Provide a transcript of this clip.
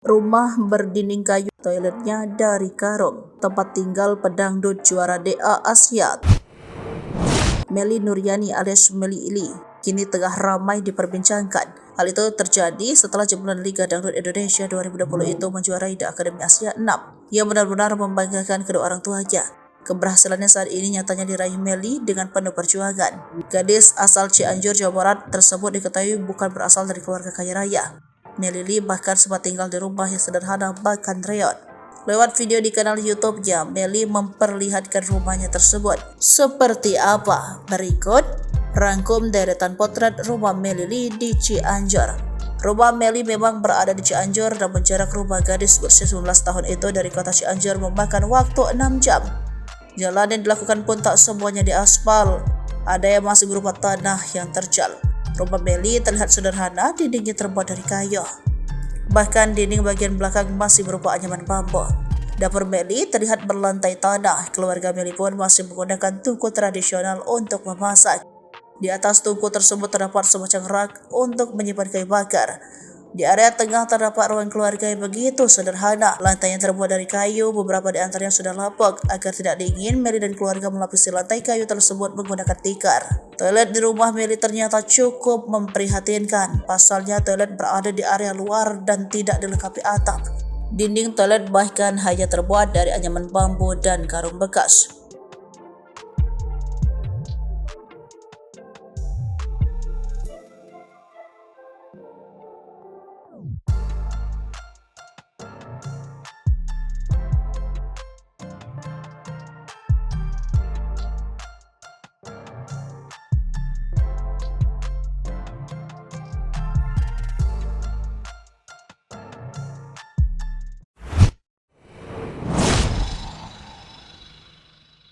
Rumah berdinding kayu, toiletnya dari karung. Tempat tinggal pedangdut juara DA Asia. Melly Nuryani alias Melly Ili kini tengah ramai diperbincangkan. Hal itu terjadi setelah jemputan Liga Dangdut Indonesia 2020 itu menjuarai The Academy Asia 6 yang benar-benar membanggakan kedua orang tuanya. Keberhasilannya saat ini nyatanya diraih Melly dengan penuh perjuangan. Gadis asal Cianjur, Jawa Barat tersebut diketahui bukan berasal dari keluarga kaya raya. Melly Lee bahkan sempat tinggal di rumah yang sederhana bahkan reot. Lewat video di kanal YouTube-nya, Melly memperlihatkan rumahnya tersebut. Seperti apa? Berikut rangkum deretan potret rumah Melly Lee di Cianjur. Rumah Melly memang berada di Cianjur, namun jarak rumah gadis berusia 19 tahun itu dari kota Cianjur memakan waktu 6 jam. Jalan yang dilakukan pun tak semuanya di aspal, ada yang masih berupa tanah yang terjal. Rumah Melly terlihat sederhana, dindingnya terbuat dari kayu. Bahkan dinding bagian belakang masih berupa anyaman bambu. Dapur Melly terlihat berlantai tanah. Keluarga Melly pun masih menggunakan tungku tradisional untuk memasak. Di atas tungku tersebut terdapat semacam rak untuk menyimpan kayu bakar. Di area tengah terdapat ruang keluarga yang begitu sederhana. Lantainya terbuat dari kayu, beberapa di antaranya sudah lapuk. Agar tidak dingin, Melly dan keluarga melapisi lantai kayu tersebut menggunakan tikar. Toilet di rumah Melly ternyata cukup memprihatinkan. Pasalnya toilet berada di area luar dan tidak dilengkapi atap. Dinding toilet bahkan hanya terbuat dari anyaman bambu dan karung bekas.